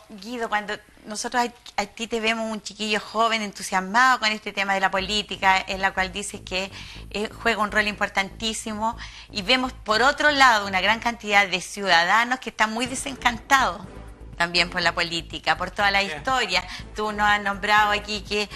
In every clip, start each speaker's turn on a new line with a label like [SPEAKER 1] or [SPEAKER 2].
[SPEAKER 1] Guido, cuando nosotros a ti te vemos un chiquillo joven, entusiasmado con este tema de la política, en la cual dices que juega un rol importantísimo, y vemos por otro lado una gran cantidad de ciudadanos que están muy desencantados también por la política, por toda la historia. Tú nos has nombrado aquí que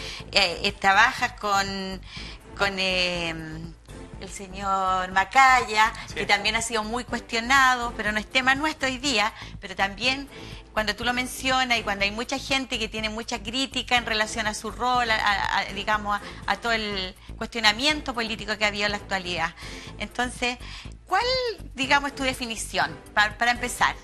[SPEAKER 1] trabajas con el señor Macaya, sí, que también ha sido muy cuestionado, pero no es tema nuestro hoy día, pero también cuando tú lo mencionas y cuando hay mucha gente que tiene mucha crítica en relación a su rol, digamos, a todo el cuestionamiento político que ha habido en la actualidad. Entonces, ¿cuál, digamos, es tu definición para empezar?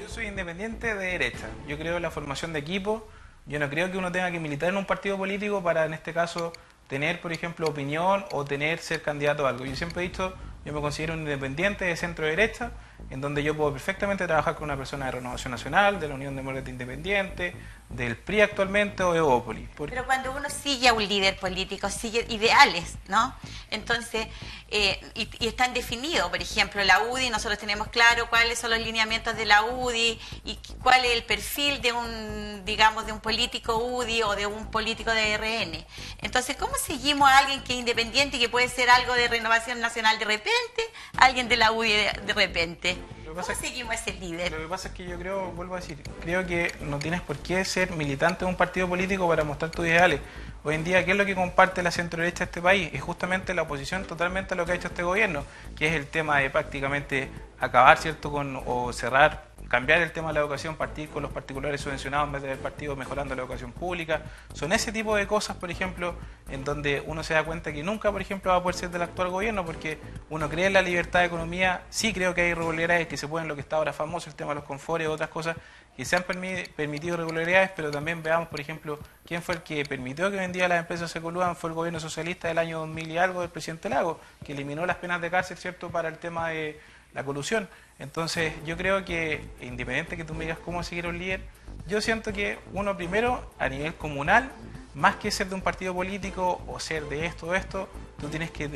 [SPEAKER 2] Yo soy independiente de derecha. Yo creo en la formación de equipo. Yo no creo que uno tenga que militar en un partido político para, en este caso, tener, por ejemplo, opinión o ser candidato a algo. Yo siempre he dicho, yo me considero un independiente de centro-derecha, en donde yo puedo perfectamente trabajar con una persona de Renovación Nacional, de la Unión Demócrata Independiente, del PRI actualmente o de Evópolis.
[SPEAKER 1] Pero cuando uno sigue a un líder político, sigue ideales, ¿no? Entonces, y están definidos, por ejemplo, la UDI, nosotros tenemos claro cuáles son los lineamientos de la UDI y cuál es el perfil de un, digamos, de un político UDI o de un político de RN. Entonces, ¿cómo seguimos a alguien que es independiente y que puede ser algo de Renovación Nacional de repente, alguien de la UDI de repente? ¿Cómo seguimos a ese líder?
[SPEAKER 2] Lo que pasa es que yo creo, vuelvo a decir, creo que no tienes por qué ser militante de un partido político para mostrar tus ideales. Hoy en día, ¿qué es lo que comparte la centro-derecha de este país? Es justamente la oposición totalmente a lo que ha hecho este gobierno, que es el tema de prácticamente acabar, ¿cierto?, o cerrar, cambiar el tema de la educación, partir con los particulares subvencionados en vez del partido mejorando la educación pública. Son ese tipo de cosas, por ejemplo, en donde uno se da cuenta que nunca, por ejemplo, va a poder ser del actual gobierno, porque uno cree en la libertad de economía. Sí creo que hay irregularidades que se pueden, lo que está ahora famoso, el tema de los confores y otras cosas, que se han permitido irregularidades, pero también veamos, por ejemplo, quién fue el que permitió que hoy en día las empresas se coludan. Fue el gobierno socialista del año 2000 y algo del presidente Lagos, que eliminó las penas de cárcel, ¿cierto?, para el tema de la colusión. Entonces, yo creo que, independiente que tú me digas cómo seguir un líder, yo siento que uno primero, a nivel comunal, más que ser de un partido político o ser de esto o esto, tú tienes que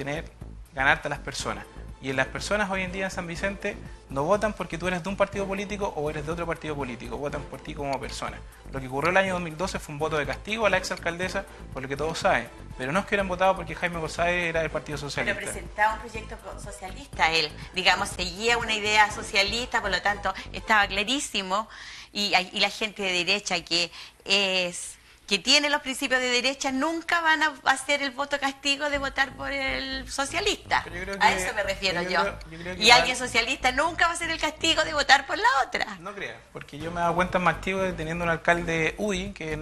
[SPEAKER 2] ganarte a las personas. Y en las personas hoy en día en San Vicente no votan porque tú eres de un partido político o eres de otro partido político, votan por ti como persona. Lo que ocurrió el año 2012 fue un voto de castigo a la exalcaldesa, por lo que todos saben, pero no es que hubieran votado porque Jaime Gozaes era del Partido Socialista.
[SPEAKER 1] Pero presentaba un proyecto socialista él, digamos, seguía una idea socialista, por lo tanto estaba clarísimo, y la gente de derecha que tiene los principios de derecha nunca van a hacer el voto castigo de votar por el socialista. A eso me refiero yo. Y alguien socialista nunca va a hacer el castigo de votar por la otra.
[SPEAKER 2] No creas, porque yo me he dado cuenta en Martigüe de teniendo un alcalde UDI, que es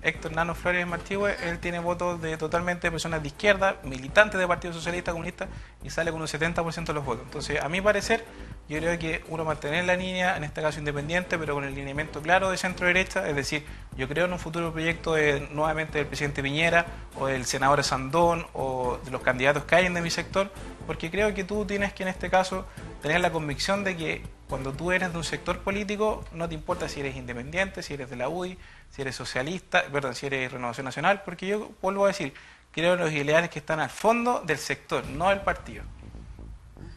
[SPEAKER 2] Héctor Nano Flores Martigüe. Él tiene votos de totalmente personas de izquierda, militantes del Partido Socialista Comunista, y sale con un 70% de los votos. Entonces, a mi parecer, yo creo que uno mantener la línea, en este caso independiente, pero con el lineamiento claro de centro-derecha, es decir, yo creo en un futuro proyecto nuevamente del presidente Piñera, o del senador Sandón, o de los candidatos que hay de mi sector, porque creo que tú tienes que, en este caso, tener la convicción de que cuando tú eres de un sector político, no te importa si eres independiente, si eres de la UDI, si eres socialista, si eres Renovación Nacional, porque yo vuelvo a decir, creo en los ideales que están al fondo del sector, no del partido.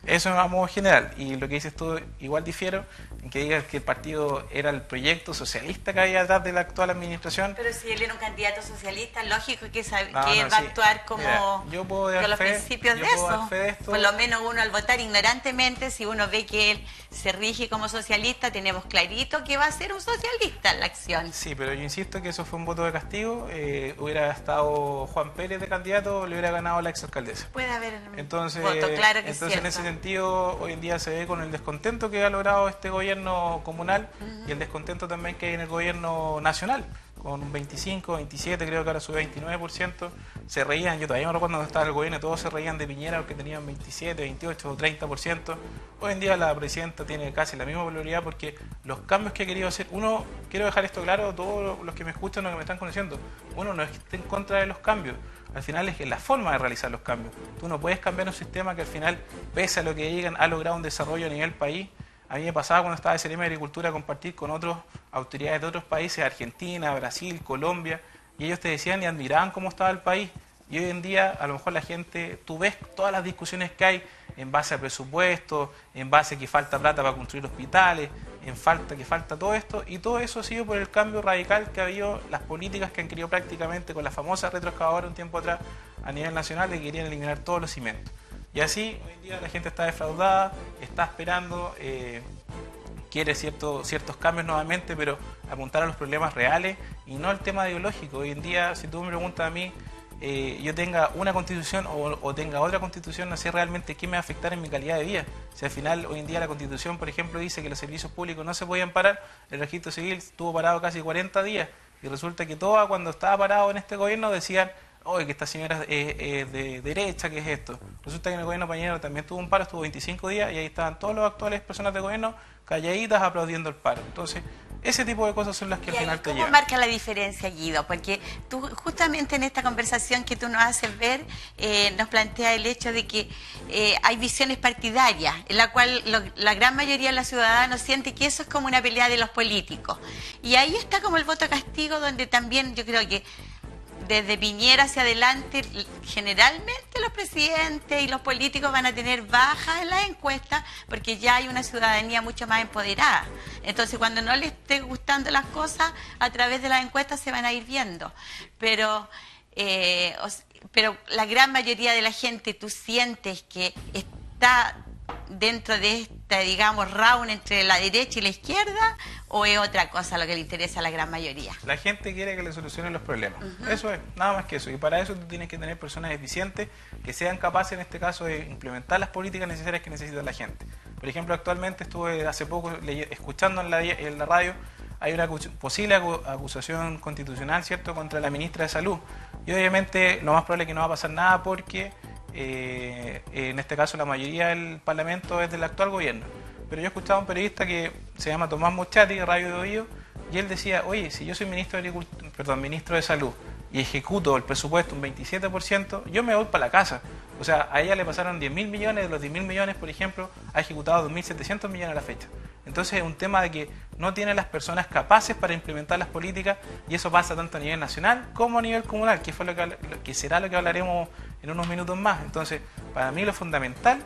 [SPEAKER 2] Eso a modo general. Y lo que dices tú, igual difiero, en que digas que el partido era el proyecto socialista que había detrás de la actual administración.
[SPEAKER 1] Pero si él era un candidato socialista, lógico que va a actuar como con los principios de eso. Por lo menos uno al votar ignorantemente, si uno ve que él se rige como socialista, tenemos clarito que va a ser un socialista en la acción.
[SPEAKER 2] Sí, pero yo insisto que eso fue un voto de castigo. Hubiera estado Juan Pérez de candidato, le hubiera ganado la exalcaldesa.
[SPEAKER 1] Puede haber
[SPEAKER 2] entonces,
[SPEAKER 1] voto, claro que sí.
[SPEAKER 2] En ese sentido, hoy en día se ve con el descontento que ha logrado este gobierno comunal y el descontento también que hay en el gobierno nacional, con un 25, 27, creo que ahora sube 29%. Se reían, yo todavía me recuerdo cuando estaba el gobierno, todos se reían de Piñera porque tenían 27, 28 o 30%. Hoy en día la presidenta tiene casi la misma popularidad porque los cambios que ha querido hacer, quiero dejar esto claro a todos los que me escuchan o que me están conociendo, uno no es que esté en contra de los cambios. Al final es la forma de realizar los cambios. Tú no puedes cambiar un sistema que al final, pese a lo que digan, ha logrado un desarrollo a nivel país. A mí me pasaba cuando estaba en Seremi de Agricultura compartir con otras autoridades de otros países, Argentina, Brasil, Colombia, y ellos te decían y admiraban cómo estaba el país. Y hoy en día, a lo mejor la gente, tú ves todas las discusiones que hay en base a presupuestos, en base a que falta plata para construir hospitales, que falta todo esto, y todo eso ha sido por el cambio radical que ha habido, las políticas que han querido prácticamente con la famosa retroexcavadora un tiempo atrás a nivel nacional, de que querían eliminar todos los cimientos. Y así, hoy en día la gente está defraudada, está esperando, quiere ciertos cambios nuevamente, pero apuntar a los problemas reales y no al tema ideológico. Hoy en día, si tú me preguntas a mí, yo tenga una constitución o tenga otra constitución, no sé realmente qué me va a afectar en mi calidad de vida. Si al final, hoy en día la constitución, por ejemplo, dice que los servicios públicos no se podían parar, el registro civil estuvo parado casi 40 días y resulta que todo, cuando estaba parado en este gobierno, decían: oye, que esta señora es de derecha, ¿qué es esto? Resulta que en el gobierno Pañero también tuvo un paro, estuvo 25 días y ahí estaban todos los actuales personas de gobierno calladitas aplaudiendo el paro. Entonces, ese tipo de cosas son las que al final te llevan.
[SPEAKER 1] ¿Cómo marca la diferencia, Guido? Porque tú, justamente en esta conversación que tú nos haces ver, nos plantea el hecho de que hay visiones partidarias, en la cual la gran mayoría de los ciudadanos siente que eso es como una pelea de los políticos. Y ahí está como el voto castigo, donde también yo creo que desde Piñera hacia adelante, generalmente los presidentes y los políticos van a tener bajas en las encuestas porque ya hay una ciudadanía mucho más empoderada. Entonces, cuando no les esté gustando las cosas, a través de las encuestas se van a ir viendo. Pero la gran mayoría de la gente, tú sientes que está dentro de esta, digamos, round entre la derecha y la izquierda, ¿o es otra cosa lo que le interesa a la gran mayoría?
[SPEAKER 2] La gente quiere que le solucionen los problemas. Eso es, nada más que eso. Y para eso tú tienes que tener personas eficientes que sean capaces, en este caso, de implementar las políticas necesarias que necesita la gente. Por ejemplo, actualmente estuve hace poco escuchando en la radio, hay una posible acusación constitucional, ¿cierto?, contra la ministra de Salud. Y obviamente lo más probable es que no va a pasar nada porque en este caso la mayoría del Parlamento es del actual gobierno. Pero yo escuchaba a un periodista que se llama Tomás Mochati, de Radio de Oído, y él decía: oye, si yo soy ministro de Salud y ejecuto el presupuesto un 27%, yo me voy para la casa. O sea, a ella le pasaron 10.000 millones, de los 10.000 millones, por ejemplo, ha ejecutado 2.700 millones a la fecha. Entonces es un tema de que no tiene las personas capaces para implementar las políticas, y eso pasa tanto a nivel nacional como a nivel comunal, que será lo que hablaremos en unos minutos más. Entonces, para mí lo fundamental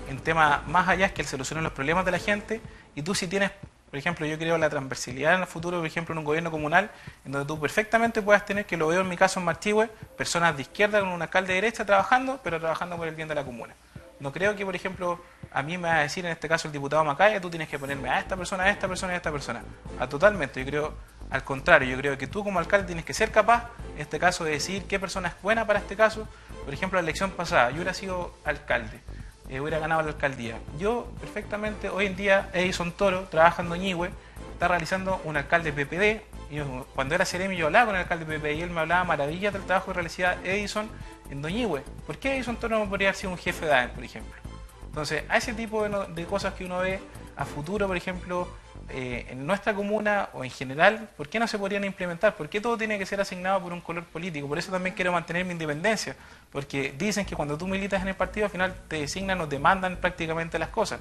[SPEAKER 2] en tema más allá es que él solucione los problemas de la gente, y tú, si tienes, por ejemplo, yo creo la transversalidad en el futuro, por ejemplo, en un gobierno comunal, en donde tú perfectamente puedas tener, que lo veo en mi caso en Marchihue, personas de izquierda con un alcalde de derecha trabajando, pero trabajando por el bien de la comuna. No creo que, por ejemplo, a mí me va a decir, en este caso el diputado Macaya, tú tienes que ponerme a esta persona, a esta persona, a esta persona. Totalmente, yo creo al contrario, yo creo que tú como alcalde tienes que ser capaz, en este caso, de decidir qué persona es buena para este caso. Por ejemplo, la elección pasada, yo hubiera sido alcalde, hubiera ganado la alcaldía. Yo perfectamente, hoy en día, Edison Toro, trabaja en Doñihue, está realizando un alcalde PPD. Yo, cuando era seremi, yo hablaba con el alcalde PPD y él me hablaba maravillas del trabajo que realizaba Edison en Doñihue. ¿Por qué Edison Toro no podría haber sido un jefe de ADEN, por ejemplo? Entonces, a ese tipo de cosas que uno ve a futuro, por ejemplo, en nuestra comuna o en general, ¿por qué no se podrían implementar? ¿Por qué todo tiene que ser asignado por un color político? Por eso también quiero mantener mi independencia, porque dicen que cuando tú militas en el partido, al final te designan o te mandan prácticamente las cosas.